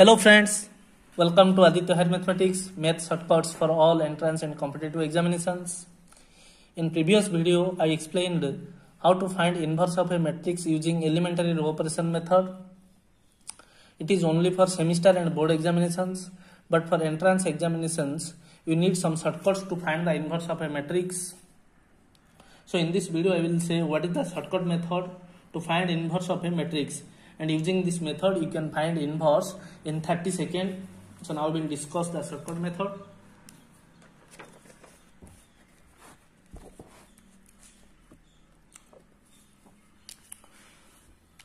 Hello friends, welcome to Aditya Higher Mathematics, Math Shortcuts for all entrance and competitive examinations. In previous video, I explained how to find inverse of a matrix using elementary row operation method. It is only for semester and board examinations, but for entrance examinations, you need some shortcuts to find the inverse of a matrix. So in this video, I will say what is the shortcut method to find inverse of a matrix. And using this method, you can find inverse in 30 seconds. So now we will discuss the shortcut method.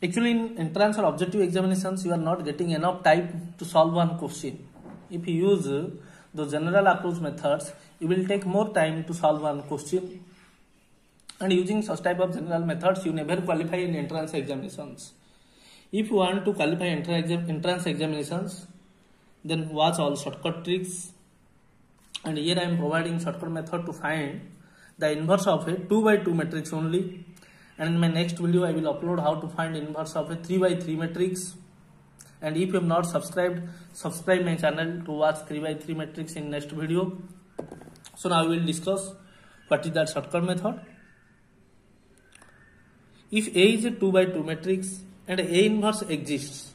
Actually, in entrance or objective examinations, you are not getting enough time to solve one question. If you use the general approach methods, you will take more time to solve one question. And using such type of general methods, you never qualify in entrance examinations. If you want to qualify entrance examinations, then watch all shortcut tricks. And here I am providing shortcut method to find the inverse of a 2 by 2 matrix only. And in my next video, I will upload how to find inverse of a 3 by 3 matrix. And if you have not subscribed, subscribe my channel to watch 3 by 3 matrix in next video. So now we will discuss what is that shortcut method. If A is a 2 by 2 matrix, and A inverse exists,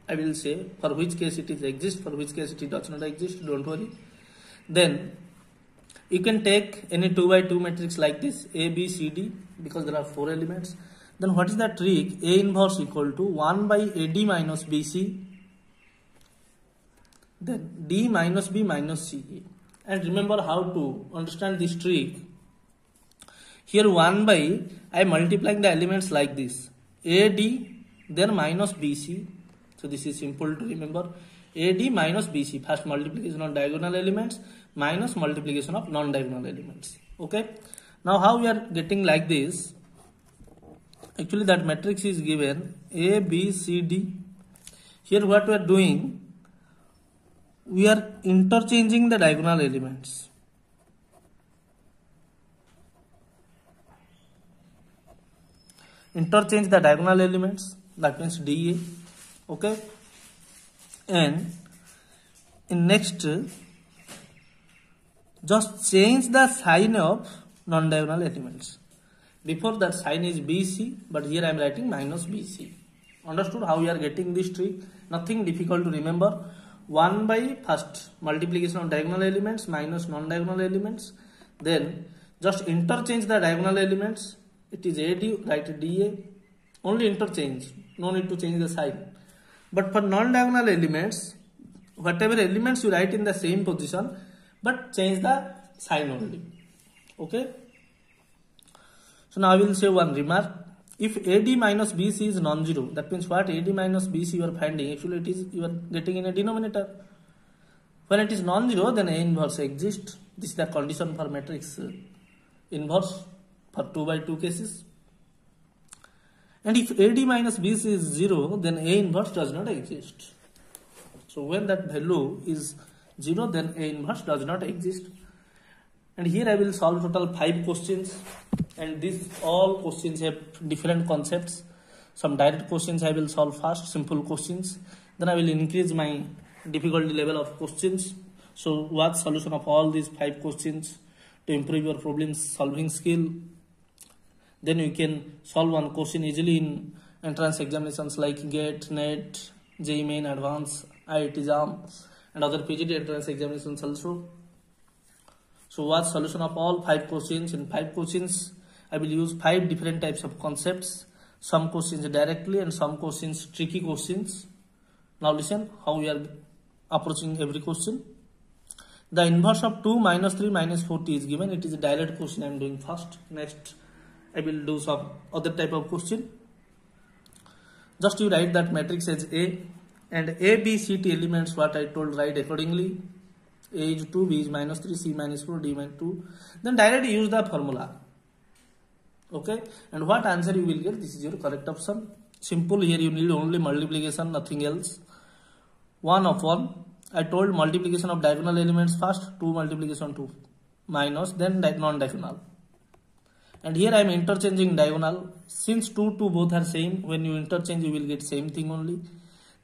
I will say for which case it is exists, for which case it does not exist, don't worry. Then you can take any 2 by 2 matrix like this, A, B, C, D, because there are 4 elements. Then what is the trick? A inverse equal to 1 by AD minus BC, then D minus B minus CA. And remember how to understand this trick. Here 1 by, I multiplying the elements like this, AD, then minus BC. So this is simple to remember. AD minus BC, first multiplication of diagonal elements minus multiplication of non-diagonal elements. Okay. Now how we are getting like this? Actually that matrix is given A, B, C, D. Here what we are doing? We are interchanging the diagonal elements. Interchange the diagonal elements. That means DA, okay, and in next just change the sign of non-diagonal elements. Before that sign is BC, but here I am writing minus BC. Understood how we are getting this trick? Nothing difficult to remember. 1 by first multiplication of diagonal elements minus non-diagonal elements, then just interchange the diagonal elements. It is AD, write DA, only interchange, no need to change the sign. But for non-diagonal elements, whatever elements you write in the same position, but change the sign only. Okay. So now I will say one remark. If AD minus BC is non-zero, that means what? AD minus BC you are finding, actually it is you are getting in a denominator. When it is non-zero, then A inverse exists. This is the condition for matrix inverse for 2 by 2 cases. And if AD minus BC is 0, then A inverse does not exist. So when that value is 0, then A inverse does not exist. And here I will solve total 5 questions. And these all questions have different concepts. Some direct questions I will solve first, simple questions. Then I will increase my difficulty level of questions. So watch solution of all these 5 questions to improve your problem solving skill. Then you can solve one question easily in entrance examinations like GATE, NET, JEE Main, Advanced, IIT JAM, and other PGD entrance examinations also. So watch solution of all 5 questions. In 5 questions, I will use 5 different types of concepts. Some questions directly and some questions tricky questions. Now listen how we are approaching every question. The inverse of 2 minus 3 minus 40 is given. It is a direct question I am doing first. Next, I will do some other type of question. Just you write that matrix as A and A, B, C, T elements what I told write accordingly. A is 2, B is minus 3, C minus 4, D minus 2. Then directly use the formula. Okay. And what answer you will get? This is your correct option. Simple, here you need only multiplication, nothing else. 1 upon, I told multiplication of diagonal elements first, 2 multiplication 2 minus, then non-diagonal. And here I am interchanging diagonal. Since 2 both are same, when you interchange you will get same thing only.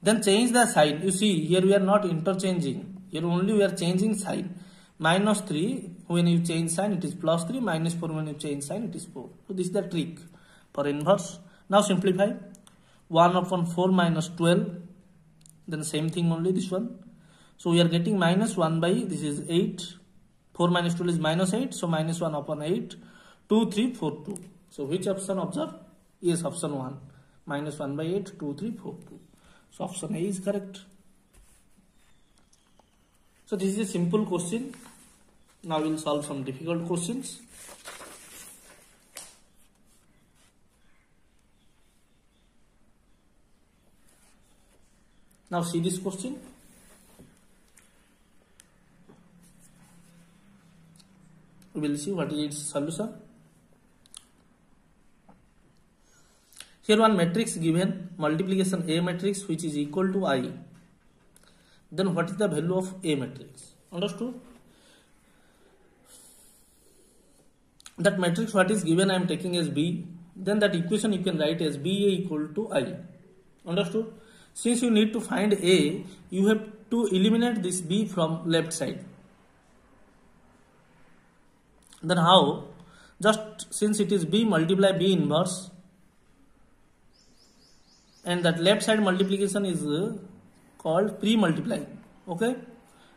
Then change the sign. You see here we are not interchanging. Here only we are changing sign. Minus 3 when you change sign it is plus 3. Minus 4 when you change sign it is 4. So this is the trick for inverse. Now simplify. 1 upon 4 minus 12. Then same thing only this one. So we are getting minus 1 by this is 8. 4 minus 12 is minus 8. So minus 1 upon 8. 2, 3, 4, 2. So which option observe? Yes, option 1. Minus 1 by 8. 2, 3, 4, 2. So option A is correct. So this is a simple question. Now we will solve some difficult questions. Now see this question. We will see what is its solution. Here one matrix given, multiplication A matrix which is equal to I. Then what is the value of A matrix? Understood? That matrix what is given I am taking as B. Then that equation you can write as BA equal to I. Understood? Since you need to find A, you have to eliminate this B from left side. Then how? Just since it is B, multiply B inverse. And that left side multiplication is called pre-multiplying. Okay?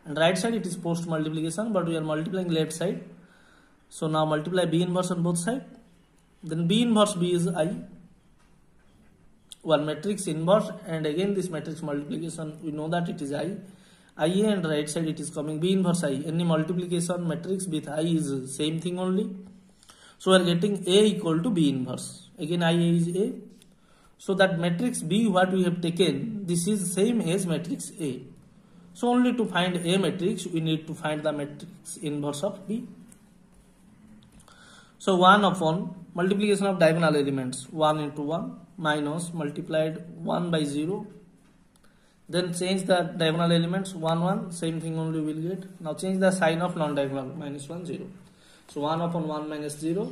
And right side it is post multiplication, but we are multiplying left side. So now multiply B inverse on both sides. Then B inverse B is I. One matrix inverse, and again this matrix multiplication we know that it is I. IA and right side it is coming B inverse I. Any multiplication matrix with I is same thing only. So we are getting A equal to B inverse. Again IA is A. So that matrix B what we have taken, this is same as matrix A. So only to find A matrix we need to find the matrix inverse of B. So 1 upon multiplication of diagonal elements 1 into 1 minus multiplied 1 by 0. Then change the diagonal elements 1 1, same thing only we will get. Now change the sign of non-diagonal minus 1 0. So 1 upon 1 minus 0.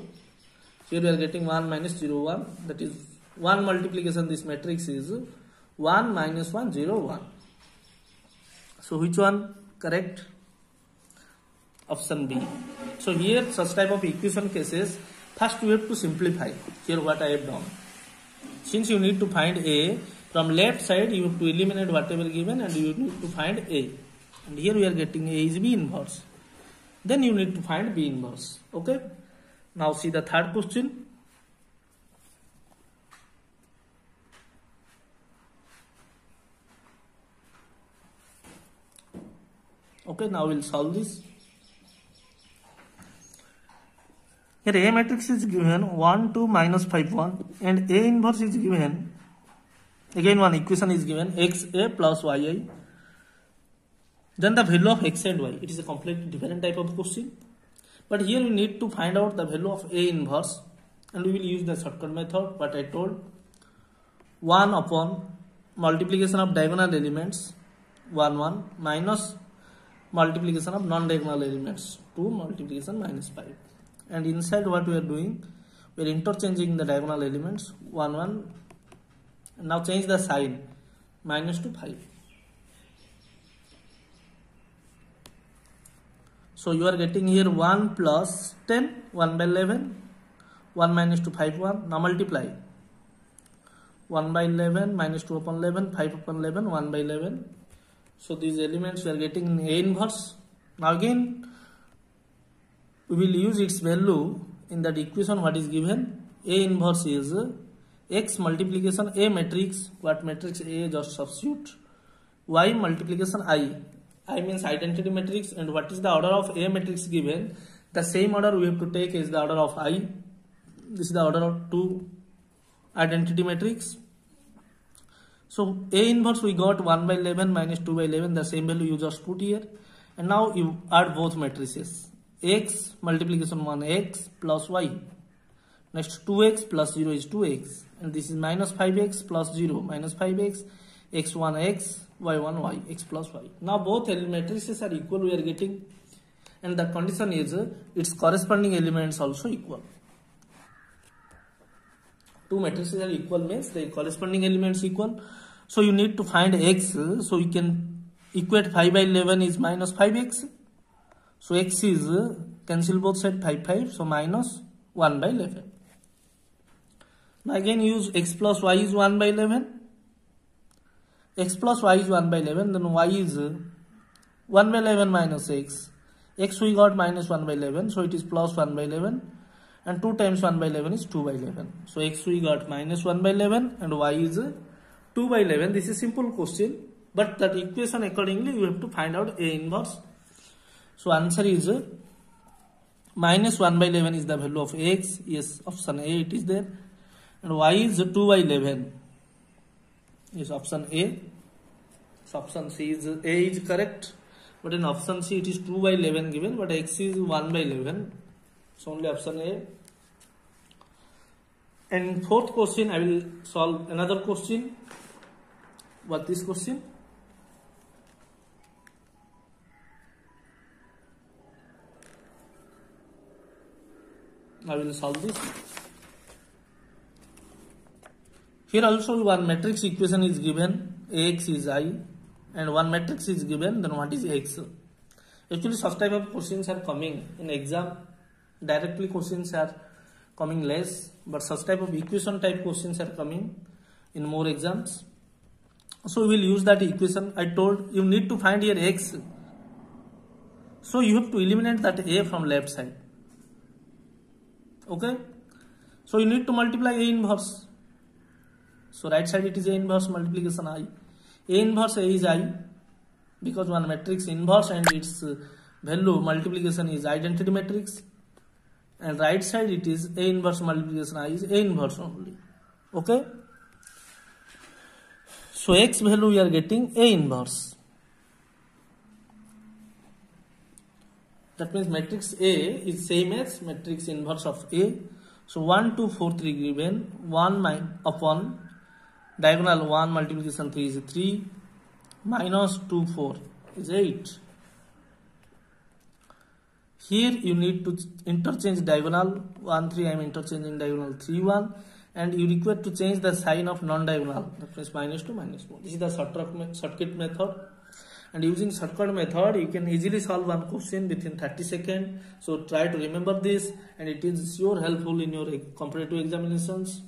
Here we are getting 1 minus 0 1. That is 1 multiplication this matrix is 1 minus 1 0 1. So which one correct? Option B. So here such type of equation cases, first we have to simplify. Here what I have done. Since you need to find A, from left side you have to eliminate whatever given and you need to find A. And here we are getting A is B inverse. Then you need to find B inverse. Okay. Now see the third question. Okay, now we'll solve this. Here A matrix is given 1 2 minus 5 1 and A inverse is given. Again one equation is given XA plus YI. Then the value of X and Y. It is a completely different type of question. But here we need to find out the value of A inverse. And we will use the shortcut method what I told. 1 upon multiplication of diagonal elements 1 1 minus multiplication of non-diagonal elements 2 multiplication minus 5. And inside what we are doing, we are interchanging the diagonal elements 1 1. And now change the sign minus to 5. So you are getting here 1 plus 10 1 by 11 1 minus 2 5 1. Now multiply 1 by 11 minus 2 upon 11 5 upon 11 1 by 11. So these elements we are getting in A inverse. Now again we will use its value in that equation what is given. A inverse is X multiplication A matrix. What matrix A? Just substitute. Y multiplication I. I means identity matrix. And what is the order of A matrix given? The same order we have to take is the order of I. This is the order of 2 identity matrix. So A inverse we got 1 by 11 minus 2 by 11. The same value you just put here. And now you add both matrices. X multiplication 1x plus y. Next 2x plus 0 is 2x. And this is minus 5x plus 0 minus 5x. X1 x, y1 y, x plus y. Now both matrices are equal we are getting. And the condition is its corresponding elements also equal. Two matrices are equal means the corresponding elements equal. So you need to find x. So you can equate 5 by 11 is minus 5x. So x is cancel both side 5. So minus 1 by 11. Now again use x plus y is 1 by 11. X plus y is 1 by 11. Then y is 1 by 11 minus x. X we got minus 1 by 11. So it is plus 1 by 11. And 2 times 1 by 11 is 2 by 11. So x we got minus 1 by 11 and y is 2 by 11. This is simple question. But that equation accordingly you have to find out A inverse. So answer is minus 1 by 11 is the value of x. Yes, option A it is there. And y is 2 by 11. Yes, option A. So option C is A is correct. But in option C it is 2 by 11 given. But x is 1 by 11. So only option A. And in fourth question I will solve another question. What this question? I will solve this. Here also one matrix equation is given. Ax is I. And one matrix is given. Then what is x? Actually such type of questions are coming in exam. Directly questions are coming less. But such type of equation type questions are coming in more exams. So we will use that equation. I told you need to find here x. So you have to eliminate that a from left side. Okay. So you need to multiply A inverse. So right side it is A inverse multiplication I. A inverse A is I. Because one matrix inverse and its value multiplication is identity matrix. And right side it is A inverse multiplication I is A inverse only. Okay. So x value we are getting A inverse. That means matrix A is same as matrix inverse of A. So 1, 2, 4, 3 given. 1 upon diagonal 1 multiplication 3 is 3. Minus 2, 4 is 8. Here you need to interchange diagonal. 1, 3 I am interchanging diagonal 3, 1. And you require to change the sign of non-diagonal. That means minus 2, minus 4. This is the shortcut method. And using shortcut method, you can easily solve one question within 30 seconds. So try to remember this, and it is sure helpful in your competitive examinations.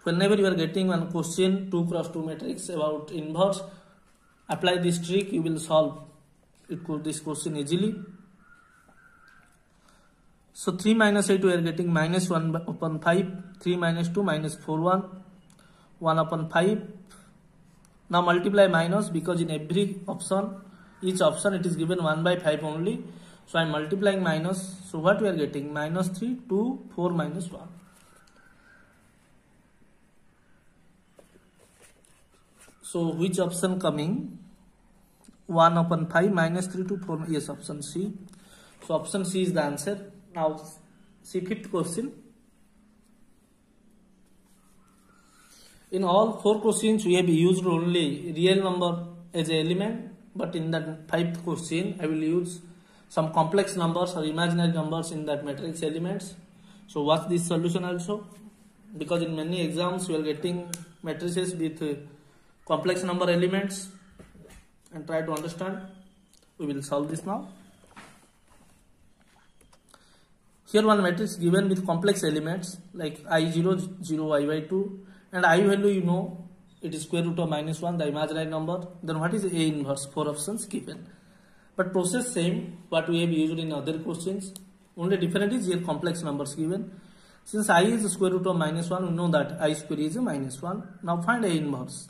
Whenever you are getting one question 2 cross 2 matrix about inverse, apply this trick. You will solve this question easily. So 3 minus 8 we are getting minus 1 upon 5. 3 minus 2 minus 4 1. 1 upon 5. Now multiply minus, because in every option, each option it is given 1 by 5 only. So I am multiplying minus. So what we are getting? Minus 3, 2, 4, minus 1. So which option coming? 1 upon 5 minus 3 to 4. Yes, option C. So option C is the answer. Now see fifth question. In all 4 questions we have used only real number as an element, but in that 5th question I will use some complex numbers or imaginary numbers in that matrix elements. So watch this solution also, because in many exams we are getting matrices with complex number elements, and try to understand. We will solve this now. Here one matrix given with complex elements like I0, 0, I by 2. And I value you know it is square root of minus 1, the imaginary number. Then what is A inverse? 4 options given. But process same what we have used in other questions. Only different is here complex numbers given. Since I is the square root of minus 1, we know that I square is a minus 1. Now find A inverse.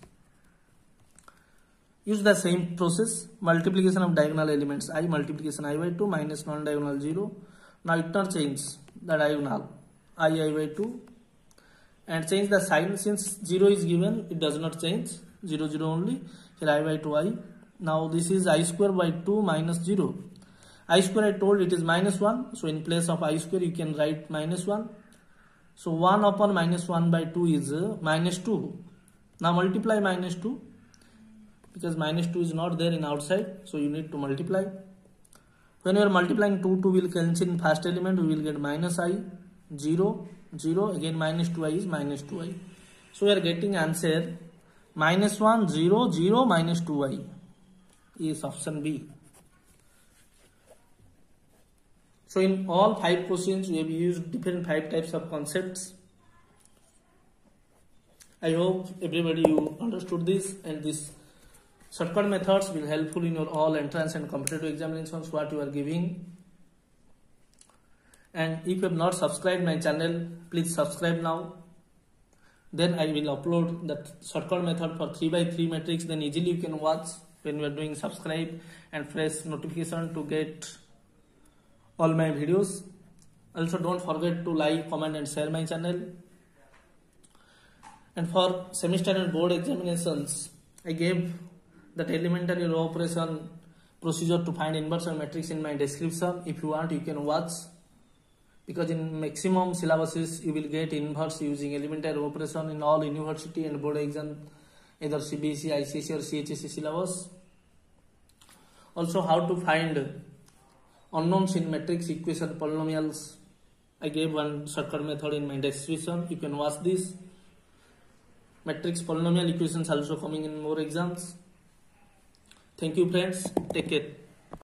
Use the same process. Multiplication of diagonal elements I, multiplication I by 2 minus non-diagonal 0. Now interchange the diagonal I by 2. And change the sign. Since 0 is given, it does not change. 0, 0 only. Here I by 2i. Now this is I square by 2 minus 0. I square I told it is minus 1. So in place of I square you can write minus 1. So 1 upon minus 1 by 2 is minus 2. Now multiply minus 2. Because minus 2 is not there in outside. So you need to multiply. When you are multiplying 2, 2 will cancel in first element. We will get minus I. 0, 0. Again minus 2i is minus 2i. So we are getting answer -1 0 0 -2y is option B. So in all 5 questions we have used different 5 types of concepts. I hope everybody you understood this, and this shortcut methods will helpful in your all entrance and competitive examinations what you are giving. And if you have not subscribed my channel, please subscribe now. Then I will upload that shortcut method for 3x3 matrix. Then easily you can watch when you are doing. Subscribe and press notification to get all my videos. Also don't forget to like, comment and share my channel. And for semester and board examinations, I gave that elementary row operation procedure to find inverse of matrix in my description. If you want, you can watch, because in maximum syllabuses you will get inverse using elementary row operation in all university and board exam, either CBSE, ICSE or CHSE syllabus. Also how to find unknowns in matrix equation polynomials, I gave one shortcut method in my description. You can watch this. Matrix polynomial equations also coming in more exams. Thank you friends, take care.